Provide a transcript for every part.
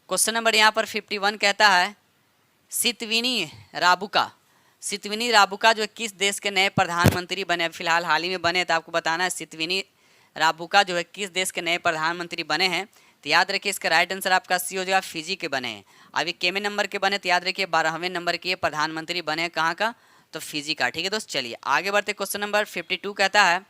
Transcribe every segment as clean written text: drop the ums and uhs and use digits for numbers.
Question number यहाँ पर 51 कहता है सितविनी राबुका। सितविनी राबुका जो किस देश के नए प्रधानमंत्री बने, फिलहाल हाल ही में बने, तो आपको बताना है सितविनी राबुका जो है किस देश के नए प्रधानमंत्री बने हैं। तो याद रखिए इसका राइट आंसर आपका सी हो जाएगा, फिजी के बने हैं। अभी केमे नंबर के बने, तो याद रखिए 12वें नंबर के प्रधानमंत्री बने हैं, कहाँ का, तो फिजी का। ठीक है दोस्त, चलिए आगे बढ़ते। क्वेश्चन नंबर 52 कहता है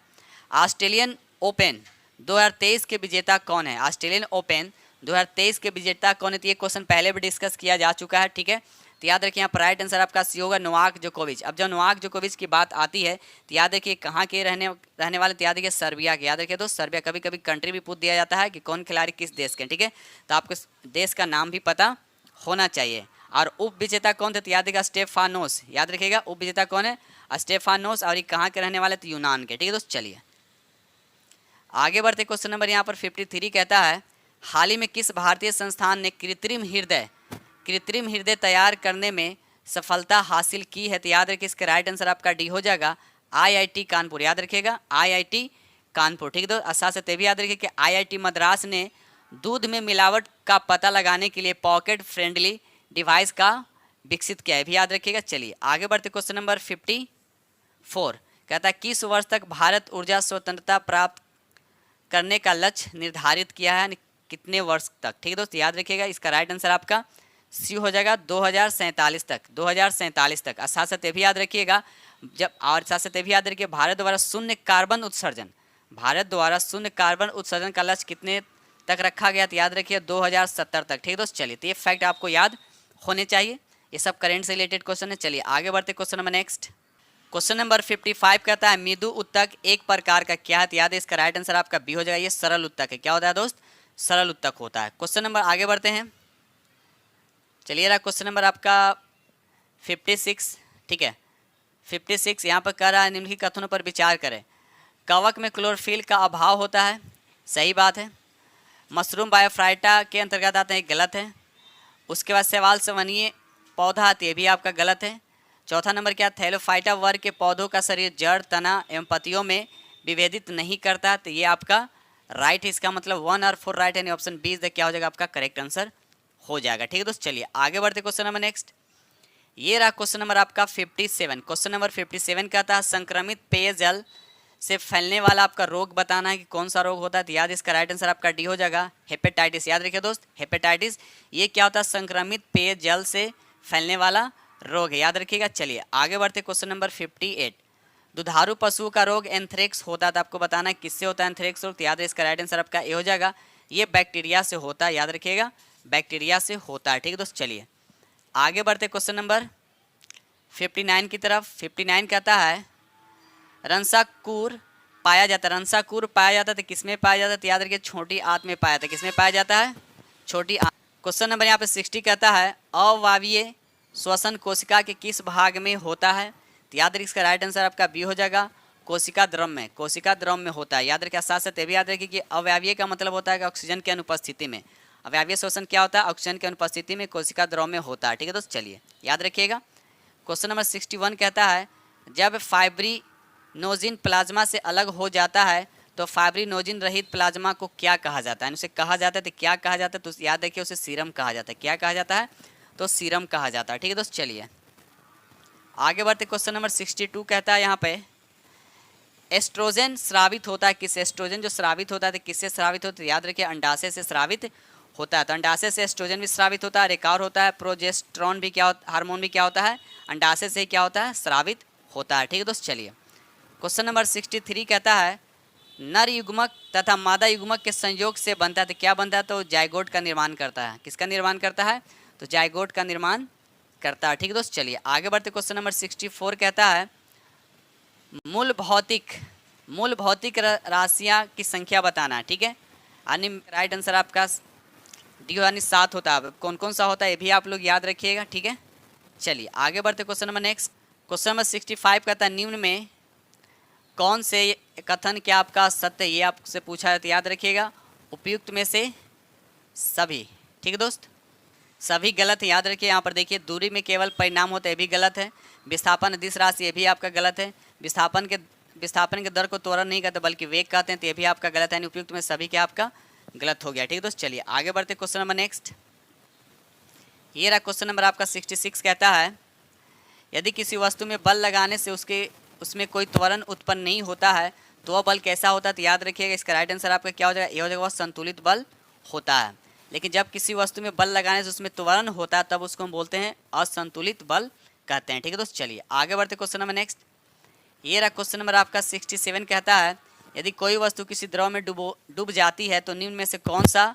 ऑस्ट्रेलियन ओपन 2023 के विजेता कौन है। ऑस्ट्रेलियन ओपन 2023 के विजेता कौन है। तो ये क्वेश्चन पहले भी डिस्कस किया जा चुका है। ठीक है, तो याद रखिए यहाँ पर राइट आंसर आपका सी होगा, नोवाक जोकोविच। अब जब नोवाक जोकोविच की बात आती है तो याद रखिए कहाँ के रहने वाले, तो याद रखिए सर्बिया के। याद रखिए दोस्त, सर्बिया, कभी कभी कंट्री भी पूछ दिया जाता है कि कौन खिलाड़ी किस देश के। ठीक है, तो आपको देश का नाम भी पता होना चाहिए। और उप विजेता कौन थे, तो याद रखिएगा स्टेफानोस। याद रखिएगा उप विजेता कौन है, स्टेफानोस। और ये कहाँ के रहने वाले, तो यूनान के। ठीक है दोस्त, चलिए आगे बढ़ते। क्वेश्चन नंबर यहाँ पर 53 कहता है हाल ही में किस भारतीय संस्थान ने कृत्रिम हृदय तैयार करने में सफलता हासिल की है। तो याद रखिए इसका राइट आंसर आपका डी हो जाएगा, IIT कानपुर। याद रखिएगा IIT कानपुर। ठीक है दोस्त, साथ साथ भी याद रखिए कि IIT मद्रास ने दूध में मिलावट का पता लगाने के लिए पॉकेट फ्रेंडली डिवाइस का विकसित किया है, भी याद रखिएगा। चलिए आगे बढ़ते। क्वेश्चन नंबर 54 कहता है किस वर्ष तक भारत ऊर्जा स्वतंत्रता प्राप्त करने का लक्ष्य निर्धारित किया है, कितने वर्ष तक। ठीक है दोस्त, याद रखिएगा इसका राइट आंसर आपका सी हो जाएगा 2047 तक। 2047 तक। साथ साथ ये भी याद रखिएगा भारत द्वारा शून्य कार्बन उत्सर्जन का लक्ष्य कितने तक रखा गया। तो याद रखिए 2070 तक। ठीक है दोस्त, चलिए तो ये फैक्ट आपको याद होने चाहिए, ये सब करंट से रिलेटेड क्वेश्चन है। चलिए आगे बढ़ते। Question number next, question number 55 कहता है मृदु उत्तक एक प्रकार का क्या है। तो याद है इसका राइट आंसर आपका बी हो जाएगा, ये सरल उत्तक है। क्या होता है दोस्त, सरल उत्तक होता है। क्वेश्चन नंबर आगे बढ़ते हैं। चलिए रहा क्वेश्चन नंबर आपका 56। ठीक है, 56 यहाँ पर कह रहा है निम्नलिखित कथनों पर विचार करें। कवक में क्लोरोफिल का अभाव होता है, सही बात है। मशरूम बायोफाइटा के अंतर्गत आते हैं, गलत है। उसके बाद सवाल सवनीय पौधा आती है, भी आपका गलत है। चौथा नंबर क्या, थैलोफाइटा वर्ग के पौधों का शरीर जड़, तना एवं पत्तियों में विभेदित नहीं करता। तो ये आपका राइट है, इसका मतलब 1 और 4 राइट है। ऑप्शन बी इज द क्या हो जाएगा आपका करेक्ट आंसर हो जाएगा। ठीक है दोस्त, चलिए आगे बढ़ते। क्वेश्चन नंबर नेक्स्ट, ये रहा क्वेश्चन नंबर आपका 57। क्वेश्चन नंबर 57 कहता है संक्रमित पेयजल से फैलने वाला आपका रोग बताना है कि कौन सा रोग होता है। तो याद इसका राइट आंसर आपका डी हो जाएगा, हेपेटाइटिस। याद रखिए दोस्त, हेपेटाइटिस ये क्या होता है, संक्रमित पेयजल से फैलने वाला रोग है, याद रखिएगा। चलिए आगे बढ़ते। क्वेश्चन नंबर 58, दुधारू पशुओं का रोग एंथ्रेक्स होता है, तो आपको बताना है किससे होता है एंथ्रेक्स रोग। तो याद है इसका राइट आंसर आपका ए हो जाएगा, ये बैक्टीरिया से होता है। याद रखिएगा बैक्टीरिया से होता है। ठीक है दोस्त, चलिए आगे बढ़ते क्वेश्चन नंबर 59 की तरफ। 59 कहता है रंसाकूर पाया जाता है। रंसाकूर पाया जाता है तो किसमें पाया जाता है। तो याद रखिए छोटी आंत में पाया जाता है। किसमें पाया जाता है, छोटी आंत। क्वेश्चन नंबर यहाँ पे 60 कहता है अवायवीय श्वसन कोशिका के किस भाग में होता है। तो याद रखिए इसका राइट आंसर आपका बी हो जाएगा, कोशिका द्रव में। कोशिका द्रव में होता है, याद रखिए। साथ साथ ये भी याद रखिए कि अवायवीय का मतलब होता है कि ऑक्सीजन की अनुपस्थिति में। अवायवीय श्वसन क्या होता है, ऑक्सीजन की अनुपस्थिति में कोशिका द्रव में होता है। ठीक है दोस्त, चलिए याद रखिएगा। क्वेश्चन नंबर 61 कहता है जब फाइब्रिनोजिन प्लाज्मा से अलग हो जाता है तो फाइब्रिनोजिन रहित प्लाज्मा को क्या कहा जाता है। उसे कहा जाता है तो क्या कहा जाता है, तो याद रखिए उसे सीरम कहा जाता है। क्या कहा जाता है, तो सीरम कहा जाता है। ठीक है दोस्त, चलिए आगे बढ़ते। क्वेश्चन नंबर 62 कहता है यहाँ पे एस्ट्रोजन स्रावित होता है किस। एस्ट्रोजन जो स्रावित होता है तो किससे स्रावित होता है। याद रखिए अंडाशय से स्रावित होता है। तो अंडाशय से एस्ट्रोजन भी स्रावित होता है। एक और होता है प्रोजेस्टेरॉन भी, क्या हार्मोन भी क्या होता है, अंडाशय से क्या होता है, स्रावित होता है। ठीक है दोस्त, चलिए क्वेश्चन नंबर 63 कहता है नर युग्मक तथा मादा युग्मक के संयोग से बनता है। तो क्या बनता है, तो जाइगोट का निर्माण करता है। किसका निर्माण करता है, तो जाइगोट का निर्माण करता है। ठीक है दोस्त, चलिए आगे बढ़ते। क्वेश्चन नंबर 64 कहता है मूल भौतिक राशियाँ की संख्या बताना है। ठीक है, यानी राइट आंसर आपका डी यानी 7 होता है। कौन कौन सा होता है ये भी आप लोग याद रखिएगा। ठीक है, चलिए आगे बढ़ते। Question number next, question number 65 कहता है निम्न में कौन से कथन क्या आपका सत्य, ये आपसे पूछा है। तो याद रखिएगा उपयुक्त में से सभी। ठीक है दोस्त, सभी गलत है। याद रखिए यहाँ पर देखिए दूरी में केवल परिणाम होता है, ये भी गलत है। विस्थापन अदिश राशि, ये भी आपका गलत है। विस्थापन के दर को त्वरण नहीं कहते बल्कि वेग कहते हैं, तो ये भी आपका गलत है। उपयुक्त में सभी क्या आपका गलत हो गया। ठीक है दोस्त, चलिए आगे बढ़ते। क्वेश्चन नंबर नेक्स्ट, ये रहा क्वेश्चन नंबर आपका 66 कहता है यदि किसी वस्तु में बल लगाने से उसमें कोई त्वरण उत्पन्न नहीं होता है तो वह बल कैसा होता है। तो याद रखिएगा इसका राइट आंसर आपका क्या हो जाएगा, ये हो जाएगा वह संतुलित बल होता है। लेकिन जब किसी वस्तु में बल लगाने से उसमें त्वरण होता है तब उसको हम बोलते हैं असंतुलित बल कहते हैं। ठीक है दोस्त, चलिए आगे बढ़ते क्वेश्चन नंबर नेक्स्ट। ये रहा क्वेश्चन नंबर आपका 67 कहता है यदि कोई वस्तु किसी द्रव में डूब जाती है तो निम्न में से कौन सा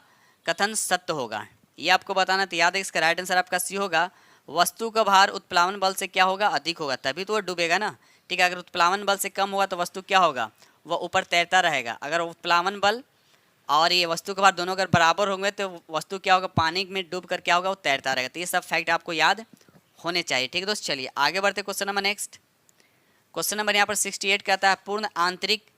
कथन सत्य होगा। ये आपको बताना, तो याद है इसका राइट आंसर आपका सी होगा, वस्तु का भार उत्प्लावन बल से क्या होगा, अधिक होगा, तभी तो वह डूबेगा ना। ठीक है, अगर उत्प्लावन बल से कम होगा तो वस्तु क्या होगा, वह ऊपर तैरता रहेगा। अगर उत्प्लावन बल और ये वस्तु का भार दोनों अगर बराबर होंगे तो वस्तु क्या होगा, पानी में डूब कर क्या होगा, वो तैरता रहेगा। तो ये सब फैक्ट आपको याद होने चाहिए। ठीक है दोस्त, चलिए आगे बढ़ते question number next. Question number यहाँ पर 68 कहता है पूर्ण आंतरिक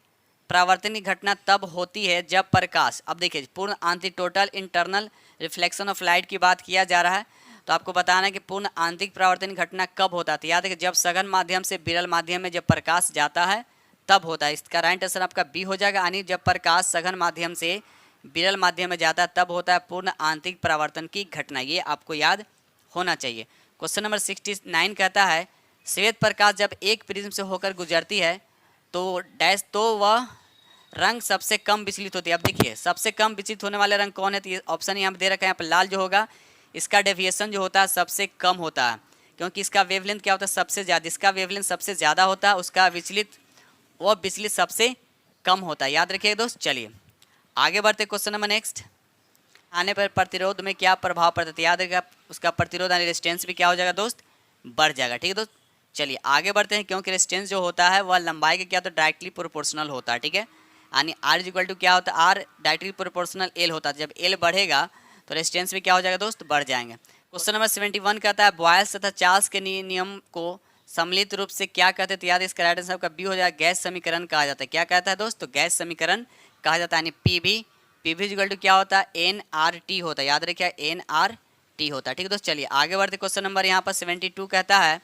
परावर्तन की घटना तब होती है जब प्रकाश, अब देखिए पूर्ण आंतरिक total internal reflection of light की बात किया जा रहा है। तो आपको बताना है कि पूर्ण आंतरिक परावर्तन की घटना कब होता है। तो याद है कि जब सघन माध्यम से विरल माध्यम में जब प्रकाश जाता है तब होता है। इसका राइट आंसर आपका बी हो जाएगा, यानी जब प्रकाश सघन माध्यम से विरल माध्यम में जाता है तब होता है पूर्ण आंतरिक परावर्तन की घटना। ये आपको याद होना चाहिए। क्वेश्चन नंबर 69 कहता है श्वेत प्रकाश जब एक प्रिज्म से होकर गुजरती है तो डैश तो वह रंग सबसे कम विचलित होती है। अब देखिए सबसे कम विचलित होने वाले रंग कौन है, तो ये ऑप्शन यहाँ पर दे रखा है। यहाँ पर लाल जो होगा इसका डेविएशन जो होता है सबसे कम होता है, क्योंकि इसका वेवलेंथ क्या होता है सबसे ज़्यादा, इसका वेवलेंथ सबसे ज़्यादा होता है, उसका विचलित सबसे कम होता है। याद रखिएगा दोस्त, चलिए आगे बढ़ते क्वेश्चन नंबर नेक्स्ट। आने पर प्रतिरोध में क्या प्रभाव पड़ता है। याद रखिएगा उसका प्रतिरोध यानी रेजिस्टेंस भी क्या हो जाएगा दोस्त, बढ़ जाएगा। ठीक है दोस्त, चलिए आगे बढ़ते हैं, क्योंकि रेजिस्टेंस जो होता है वह लंबाई के क्या होता है डायरेक्टली प्रोपोर्शनल होता है। ठीक है, यानी आर इज इक्वल टू क्या होता है, आर डायरेक्टली प्रोपोर्शनल एल होता है। जब एल बढ़ेगा तो रेजिस्टेंस भी क्या हो जाएगा दोस्त, बढ़ जाएंगे। क्वेश्चन नंबर 71 कहता है बॉयल्स तथा चार्ल्स के नियम को सम्मिलित रूप से क्या कहते हैं। तो याद है इसका राइट आंसर आपका बी हो जाएगा, गैस समीकरण कहा जाता है। क्या कहता है दोस्त, तो गैस समीकरण कहा जाता है, यानी पीवी इक्वल टू क्या होता है, NRT होता है। याद रखिए NRT होता है। ठीक है दोस्त, चलिए आगे बढ़ते क्वेश्चन नंबर यहाँ पर 72 कहता है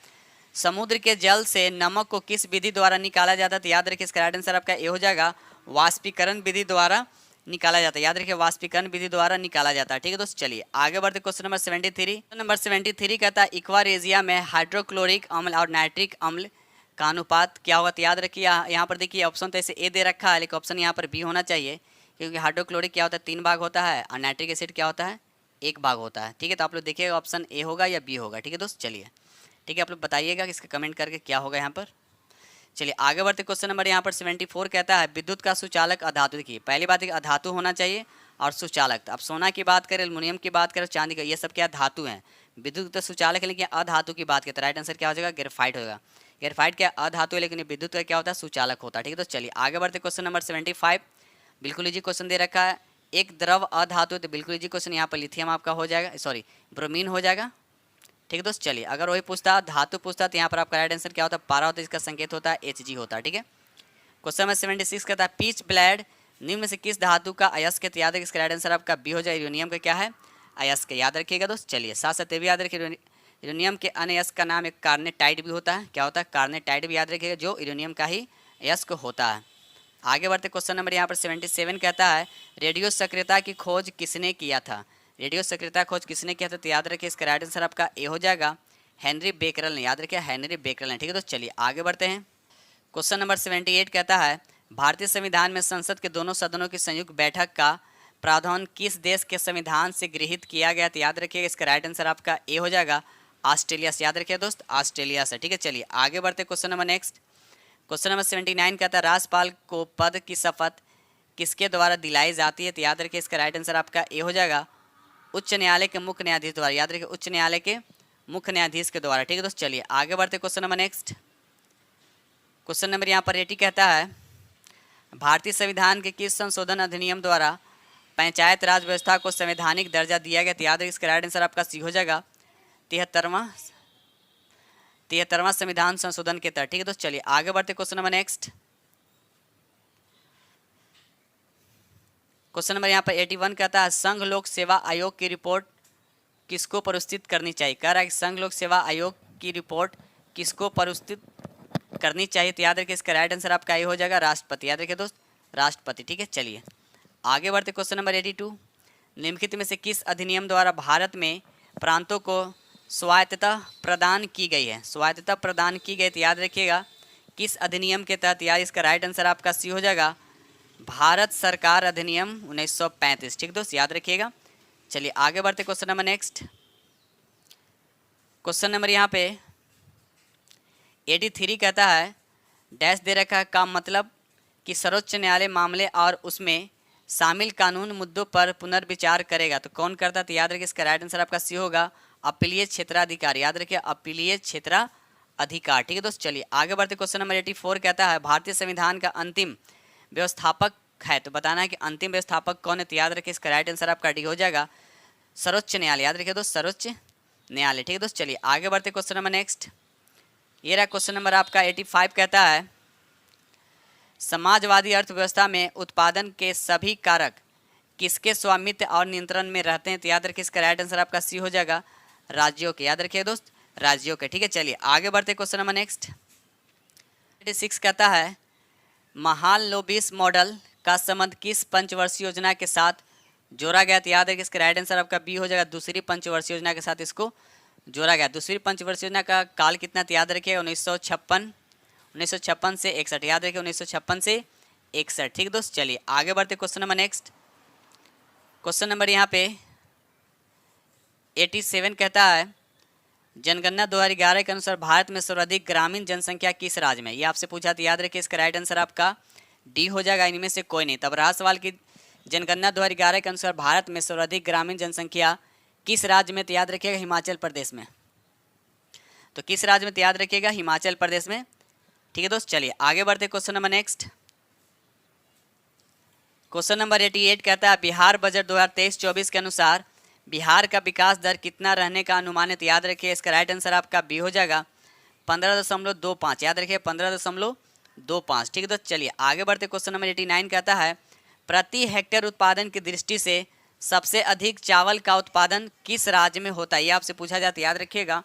समुद्र के जल से नमक को किस विधि द्वारा निकाला जाता है। तो याद रखिए इसका राइट आंसर आपका ए हो जाएगा, वाष्पीकरण विधि द्वारा निकाला जाता है। याद रखिए वाष्पीकरण विधि द्वारा निकाला जाता है। ठीक है दोस्त, चलिए आगे बढ़ते क्वेश्चन नंबर 73। नंबर 73 कहता है इक्वारेजिया में हाइड्रोक्लोरिक अम्ल और नाइट्रिक अम्ल का अनुपात क्या होगा। तो याद रखिए यहाँ पर देखिए ऑप्शन तो ऐसे ए दे रखा है, लेकिन ऑप्शन यहाँ पर बी होना चाहिए, क्योंकि हाइड्रोक्लोरिक क्या होता है 3 भाग होता है और नाइट्रिक एसिड क्या होता है 1 भाग होता है। ठीक है, तो आप लोग देखिएगा ऑप्शन ए होगा या बी होगा। ठीक है दोस्त, चलिए ठीक है आप लोग बताइएगा कि इसका कमेंट करके क्या होगा यहाँ पर। चलिए आगे बढ़ते क्वेश्चन नंबर यहाँ पर 74 कहता है विद्युत का सुचालक अधातु। देखिए पहली बात है अधातु होना चाहिए और सुचालक। अब सोना की बात करें, एल्युमिनियम की बात करें, चांदी का, ये सब क्या धातु हैं। विद्युत का सुचालक है लेकिन अधातु की बात करते, राइट आंसर क्या हो जाएगा, ग्रेफाइट होगा। ग्रेफाइट क्या अधातु है लेकिन विद्युत का क्या होता है सुचालक होता है। ठीक है, तो चलिए आगे बढ़ते क्वेश्चन नंबर 75। बिल्कुल इजी क्वेश्चन दे रखा है, एक द्रव अधातु, तो बिल्कुल इजी क्वेश्चन यहाँ पर लिथियम आपका हो जाएगा, सॉरी ब्रोमीन हो जाएगा। ठीक है दोस्त, चलिए अगर वही पूछता धातु पूछता तो यहाँ पर आपका राइट आंसर क्या होता है, पारा होता है, इसका संकेत होता है Hg होता है। ठीक है, क्वेश्चन नंबर 76 कहता है पीच ब्लेड निम्न में से किस धातु का अयस्क है। तो याद है इसका राइट आंसर आपका बी हो जाए, यूरेनियम का क्या है अयस्क। याद रखिएगा दोस्त, चलिए साथ साथ ये भी याद रखिए यूरेनियम के अन्य अयस्क का नाम एक कार्नेटाइट भी होता है। क्या होता है, कार्नेटाइट भी याद रखिएगा, जो यूरेनियम का ही अयस्क होता है। आगे बढ़ते क्वेश्चन नंबर यहाँ पर 77 कहता है रेडियो सक्रियता की खोज किसने किया था। रेडियो सक्रियता खोज किसने किया था। तो याद रखिए इसका राइट आंसर आपका ए हो जाएगा, हेनरी बेकरल ने। याद रखिए हेनरी बेकरल ने। ठीक है तो चलिए आगे बढ़ते हैं। क्वेश्चन नंबर 78 कहता है भारतीय संविधान में संसद के दोनों सदनों की संयुक्त बैठक का प्रावधान किस देश के संविधान से गृहीत किया गया। तो याद रखिए इसका राइट आंसर आपका ए हो जाएगा, ऑस्ट्रेलिया से। याद रखिए दोस्त, ऑस्ट्रेलिया से। ठीक है, चलिए आगे बढ़ते question number next. Question number 79 कहता है राज्यपाल को पद की शपथ किसके द्वारा दिलाई जाती है। तो याद रखिए इसका राइट आंसर आपका ए हो जाएगा, उच्च न्यायालय के मुख्य न्यायाधीश द्वारा। याद रखिए उच्च न्यायालय के मुख्य न्यायाधीश के द्वारा। ठीक है दोस्त, चलिए आगे बढ़ते question number next. Question number यहाँ पर 80 कहता है भारतीय संविधान के किस संशोधन अधिनियम द्वारा पंचायत राज व्यवस्था को संवैधानिक दर्जा दिया गया। तो याद रखिए इसका राइट आंसर आपका सी हो जाएगा, 73वां संविधान संशोधन के तहत। ठीक है दोस्त, चलिए आगे बढ़ते question number next. Question number यहाँ पर 81 कहता है संघ लोक सेवा आयोग की रिपोर्ट किसको प्रस्तुत करनी चाहिए। कह रहा है कि संघ लोक सेवा आयोग की रिपोर्ट किसको प्रस्तुत करनी चाहिए। तो याद रखिए इसका राइट आंसर आपका ये हो जाएगा, राष्ट्रपति। याद रखिए दोस्त, राष्ट्रपति। ठीक है, चलिए आगे बढ़ते क्वेश्चन नंबर 82। निम्नलिखित में से किस अधिनियम द्वारा भारत में प्रांतों को स्वायत्तता प्रदान की गई है। स्वायत्तता प्रदान की गई, तो याद रखिएगा किस अधिनियम के तहत। यार इसका राइट आंसर आपका सी हो जाएगा, भारत सरकार अधिनियम 1935। ठीक दोस्त, याद रखिएगा। चलिए आगे बढ़ते question number next. Question number यहाँ पे 83 कहता है डैश दे रखा है का मतलब कि सर्वोच्च न्यायालय मामले और उसमें शामिल कानून मुद्दों पर पुनर्विचार करेगा। तो कौन करता है? तो याद रखिए इसका राइट आंसर आपका सी होगा, अपीलीय क्षेत्राधिकार। याद रखिए अपीलीय क्षेत्राधिकार। ठीक है दोस्त, चलिए आगे बढ़ते। क्वेश्चन नंबर 84 कहता है भारतीय संविधान का अंतिम व्यवस्थापक है, तो बताना है कि अंतिम व्यवस्थापक कौन है। तो याद रखिए इसका राइट आंसर आपका डी हो जाएगा, सर्वोच्च न्यायालय। याद रखिए दोस्त, सर्वोच्च न्यायालय। ठीक है दोस्त, चलिए आगे बढ़ते क्वेश्चन नंबर नेक्स्ट। ये रहा क्वेश्चन नंबर आपका 85 कहता है समाजवादी अर्थव्यवस्था में उत्पादन के सभी कारक किसके स्वामित्व और नियंत्रण में रहते हैं। तो याद रखिए इसका राइट आंसर आपका सी हो जाएगा, राज्यों के। याद रखिए दोस्त, राज्यों के। ठीक है, चलिए आगे बढ़ते क्वेश्चन नंबर नेक्स्ट। 86 कहता है महालनोबिस मॉडल का संबंध किस पंचवर्षीय योजना के साथ जोड़ा गया। तो याद है कि इसका राइट आंसर आपका बी हो जाएगा, दूसरी पंचवर्षीय योजना के साथ इसको जोड़ा गया। दूसरी पंचवर्षीय योजना का काल कितना, तो याद रखिएगा 1956 से 61। याद रखिए 1956 से 61। ठीक दोस्त, चलिए आगे बढ़ते question number next. Question number यहाँ पे 87 कहता है जनगणना 2011 के अनुसार भारत में सर्वाधिक ग्रामीण जनसंख्या किस राज्य में। ये आपसे पूछा, तो याद रखिए इसका राइट आंसर आपका डी हो जाएगा, इनमें से कोई नहीं। तब रहा सवाल की जनगणना 2011 के अनुसार भारत में सर्वाधिक ग्रामीण जनसंख्या किस राज्य में। तो याद रखिएगा हिमाचल प्रदेश में। तो किस राज्य में, तो याद रखिएगा हिमाचल प्रदेश में। ठीक है दोस्त, चलिए आगे बढ़ते question number next. Question number 88 कहता है बिहार बजट 2023-24 के अनुसार बिहार का विकास दर कितना रहने का अनुमान है। तो याद रखिए इसका राइट आंसर आपका बी हो जाएगा 15.25। याद रखिए 15.25। ठीक है दोस्त, चलिए आगे बढ़ते क्वेश्चन नंबर 89 कहता है प्रति हेक्टेयर उत्पादन की दृष्टि से सबसे अधिक चावल का उत्पादन किस राज्य में होता है। ये आपसे पूछा जाता है, याद रखिएगा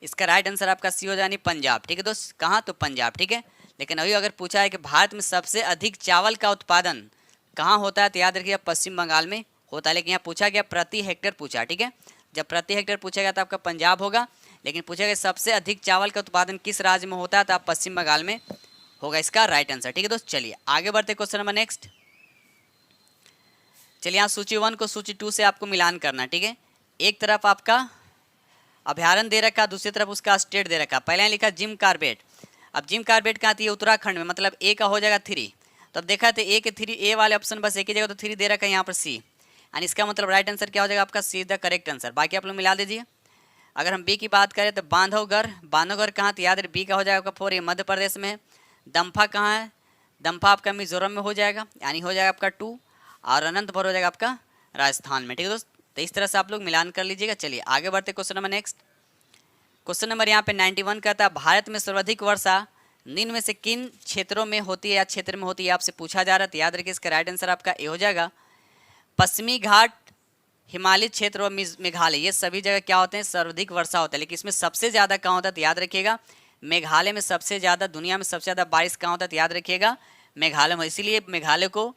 इसका राइट आंसर आपका सी हो जानी पंजाब। ठीक है दोस्त, कहाँ, तो पंजाब। ठीक है, लेकिन अभी अगर पूछा है कि भारत में सबसे अधिक चावल का उत्पादन कहाँ होता है, तो याद रखिए पश्चिम बंगाल में होता है। लेकिन यहाँ पूछा गया प्रति हेक्टेयर पूछा। ठीक है, जब प्रति हेक्टेयर पूछा गया तो आपका पंजाब होगा, लेकिन पूछा गया सबसे अधिक चावल का उत्पादन किस राज्य में होता है, तो आप पश्चिम बंगाल में होगा इसका राइट आंसर। ठीक है दोस्त, चलिए आगे बढ़ते क्वेश्चन नंबर नेक्स्ट। चलिए यहाँ सूची 1 को सूची 2 से आपको मिलान करना। ठीक है, एक तरफ आपका अभ्यारण्य दे रखा, दूसरी तरफ उसका स्टेट दे रखा। पहले लिखा जिम कार्बेट। अब जिम कार्बेट कहाँ थी, उत्तराखंड में, मतलब ए का हो जाएगा 3। तो अब देखा तो ए के 3, ए वाले ऑप्शन बस एक ही जगह, तो 3 दे रखा है यहाँ पर सी, यानी इसका मतलब राइट आंसर क्या हो जाएगा आपका सी द करेक्ट आंसर। बाकी आप लोग मिला दीजिए। अगर हम बी की बात करें तो बांधवगढ़ कहाँ, तो याद रहे बी का हो जाएगा आपका 4, ये मध्य प्रदेश में है। दम्फा कहाँ है, दम्फा आपका मिजोरम में हो जाएगा, यानी हो जाएगा आपका 2, और अनंतपुर हो जाएगा आपका राजस्थान में। ठीक है दोस्त, तो इस तरह से आप लोग मिलान कर लीजिएगा। चलिए आगे बढ़ते question number next. Question number यहाँ पे 91 कहता है भारत में सर्वाधिक वर्षा निम्न में से किन क्षेत्रों में होती है या क्षेत्र में होती है, आपसे पूछा जा रहा है। तो याद रखिए इसका राइट आंसर आपका ए हो जाएगा, पश्चिमी घाट, हिमालय क्षेत्र और मेघालय, ये सभी जगह क्या होते हैं, सर्वाधिक वर्षा होता है। लेकिन इसमें सबसे ज़्यादा कहाँ होता है, तो याद रखिएगा मेघालय में सबसे ज़्यादा, दुनिया में सबसे ज़्यादा बारिश कहाँ होता है, तो याद रखिएगा मेघालय में। इसीलिए मेघालय को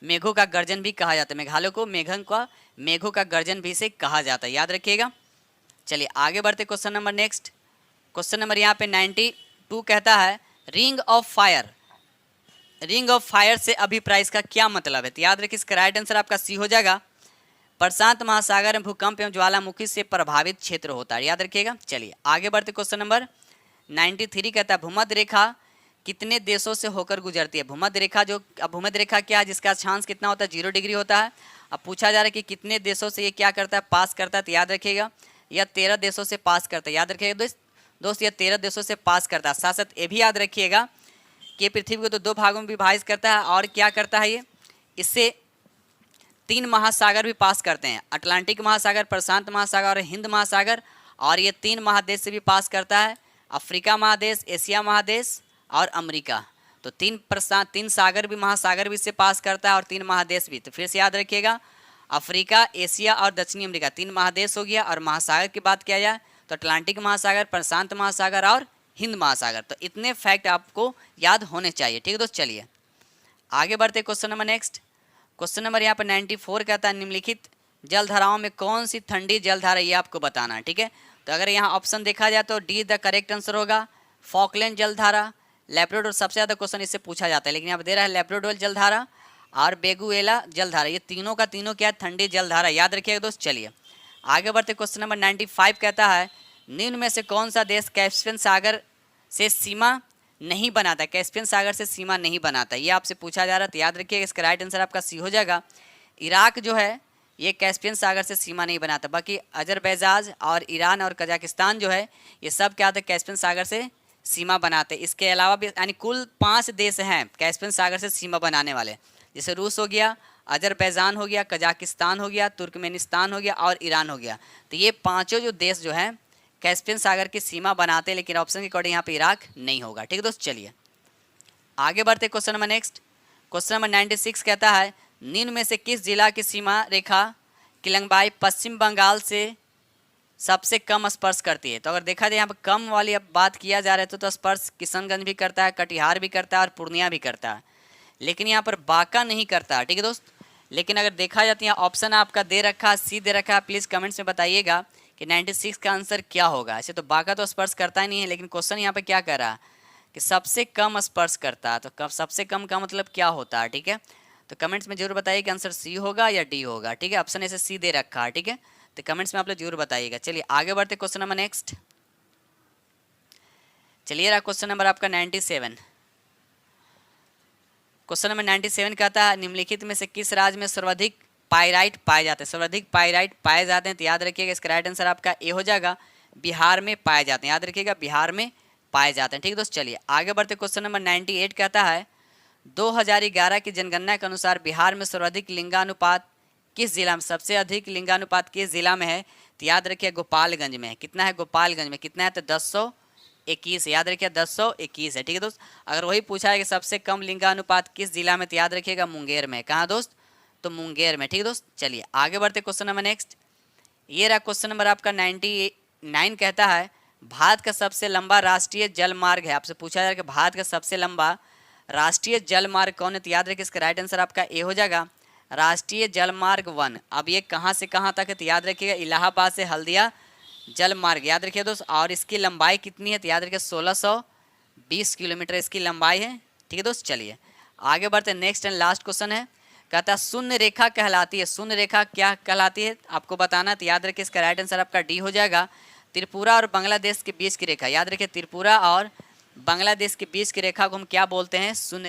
मेघों का गर्जन भी कहा जाता है, मेघालय को मेघों का गर्जन भी से कहा जाता है, याद रखिएगा। चलिए आगे बढ़ते question number next. Question number यहाँ पे 92 कहता है रिंग ऑफ फायर से अभिप्राय इसका क्या मतलब है। तो याद रखिए इसका राइट आंसर आपका सी हो जाएगा, प्रशांत महासागर में भूकंप एवं ज्वालामुखी से प्रभावित क्षेत्र होता है, याद रखिएगा। चलिए आगे बढ़ते क्वेश्चन नंबर 93 कहता है भूमध्य रेखा कितने देशों से होकर गुजरती है। भूमध्य रेखा क्या है, जिसका अक्षांश कितना होता है, 0 डिग्री होता है। अब पूछा जा रहा है कि कितने देशों से ये क्या करता है, पास करता है। तो याद रखिएगा यह 13 देशों से पास करता है, याद रखिएगा दोस्त यह 13 देशों से पास करता है। साथ साथ ये भी याद रखिएगा कि पृथ्वी को तो 2 भागों में विभाजित करता है, और क्या करता है, ये इससे 3 महासागर भी पास करते हैं, अटलांटिक महासागर, प्रशांत महासागर और हिंद महासागर। और ये 3 महादेश से भी पास करता है, अफ्रीका महादेश, एशिया महादेश और अमेरिका। तो 3 सागर भी, महासागर भी इससे पास करता है और 3 महादेश भी। तो फिर से याद रखिएगा अफ्रीका, एशिया और दक्षिणी अमेरिका 3 महादेश हो गया। और महासागर की बात किया जाए तो अटलांटिक महासागर, प्रशांत महासागर और हिंद महासागर। तो इतने फैक्ट आपको याद होने चाहिए। ठीक है दोस्त, चलिए आगे बढ़ते question number next. Question number यहाँ पर 94 कहता है निम्नलिखित जलधाराओं में कौन सी ठंडी जलधारा, ये आपको बताना है, ठीक है। तो अगर यहाँ ऑप्शन देखा जाए तो डी द करेक्ट आंसर होगा, फॉकलैंड जलधारा, लेब्राडोर। सबसे ज़्यादा क्वेश्चन इससे पूछा जाता है, लेकिन यहाँ पे दे रहा है लेब्राडोर जलधारा और बेगुएला जलधारा, ये तीनों का तीनों क्या है, ठंडी जलधारा, याद रखिएगा दोस्त। चलिए आगे बढ़ते, क्वेश्चन नंबर 95 कहता है निम्न में से कौन सा देश कैस्पियन सागर से सीमा नहीं बनाता, कैस्पियन सागर से सीमा नहीं बनाता, ये आपसे पूछा जा रहा है। तो याद रखिएगा इसका राइट आंसर आपका सी हो जाएगा। इराक जो है ये कैस्पियन सागर से सीमा नहीं बनाता, बाकी अजरबैजान और ईरान और कजाकिस्तान जो है ये सब क्या होता है, कैस्पियन सागर से सीमा बनाते। इसके अलावा भी यानी कुल 5 देश हैं कैस्पियन सागर से सीमा बनाने वाले, जैसे रूस हो गया, अजरबैजान हो गया, कजाकिस्तान हो गया, तुर्कमेनिस्तान हो गया और ईरान हो गया। तो ये पाँचों जो देश जो हैं कैस्पियन सागर की सीमा बनाते हैं, लेकिन ऑप्शन के अकॉर्डिंग यहाँ पे इराक नहीं होगा, ठीक है दोस्त। चलिए आगे बढ़ते, question number next, question number 96 कहता है निम्न में से किस जिला की सीमा रेखा की लंबाई पश्चिम बंगाल से सबसे कम स्पर्श करती है। तो अगर देखा जाए यहाँ पर कम वाली अब बात किया जा रहा है तो स्पर्श किशनगंज भी करता है, कटिहार भी करता है और पूर्णिया भी करता है, लेकिन यहाँ पर बांका नहीं करता, ठीक है दोस्त। लेकिन अगर देखा जाए तो यहाँ ऑप्शन आपका दे रखा है, सी दे रखा है, प्लीज़ कमेंट्स में बताइएगा कि 96 का आंसर क्या होगा। ऐसे तो बांका तो स्पर्श करता ही नहीं है, लेकिन क्वेश्चन यहाँ पे क्या कर रहा है कि सबसे कम स्पर्श करता है, तो कब सबसे कम का मतलब क्या होता है, ठीक है। तो कमेंट्स में जरूर बताइए कि आंसर सी होगा या डी होगा, ठीक है। ऑप्शन ऐसे सी दे रखा है, ठीक है, तो कमेंट्स में आप लोग जरूर बताइएगा। चलिए आगे बढ़ते, क्वेश्चन नंबर नेक्स्ट, चलिए रहा क्वेश्चन नंबर आपका 97। क्वेश्चन नंबर 97 कहता है निम्नलिखित में से किस राज्य में सर्वाधिक पाइराइट पाए जाते हैं, सर्वाधिक पाइराइट पाए जाते हैं। तो याद रखिएगा इसका राइट आंसर आपका ए हो जाएगा, बिहार में पाए जाते हैं, याद रखिएगा बिहार में पाए जाते हैं, ठीक है दोस्त। चलिए आगे बढ़ते, क्वेश्चन नंबर 98 कहता है 2011 की जनगणना के अनुसार बिहार में सर्वाधिक लिंगानुपात किस जिला में, सबसे अधिक लिंगानुपात किस जिला में है। तो याद रखिए गोपालगंज में है। कितना है गोपालगंज में, कितना है तो 1021, याद रखिए 1021 है, ठीक है दोस्त। अगर वही पूछा है कि सबसे कम लिंगानुपात किस जिला में, तो याद रखिएगा मुंगेर में। कहाँ दोस्त, तो मुंगेर में, ठीक है दोस्त। चलिए आगे बढ़ते, क्वेश्चन नंबर नेक्स्ट, ये रहा क्वेश्चन नंबर आपका 99 कहता है भारत का सबसे लंबा राष्ट्रीय जल मार्ग है। आपसे पूछा जा रहा है कि भारत का सबसे लंबा राष्ट्रीय जल मार्ग कौन है। तो याद रखिए इसका राइट आंसर आपका ए हो जाएगा, राष्ट्रीय जल मार्ग 1। अब ये कहाँ से कहाँ तक है, तो याद रखिएगा इलाहाबाद से हल्दिया जल मार्ग, याद रखिए दोस्त। और इसकी लंबाई कितनी है, तो याद रखिए 1620 किलोमीटर इसकी लंबाई है, ठीक है दोस्त। चलिए आगे बढ़ते, नेक्स्ट एंड लास्ट क्वेश्चन है, कहता है शून्य रेखा कहलाती है, शून्य रेखा क्या कहलाती है आपको बताना है। तो याद रखिए इसका राइट आंसर आपका डी हो जाएगा, त्रिपुरा और बांग्लादेश के बीच की रेखा। याद रखिए त्रिपुरा और बांग्लादेश के बीच की रेखा को हम क्या बोलते हैं, शून्य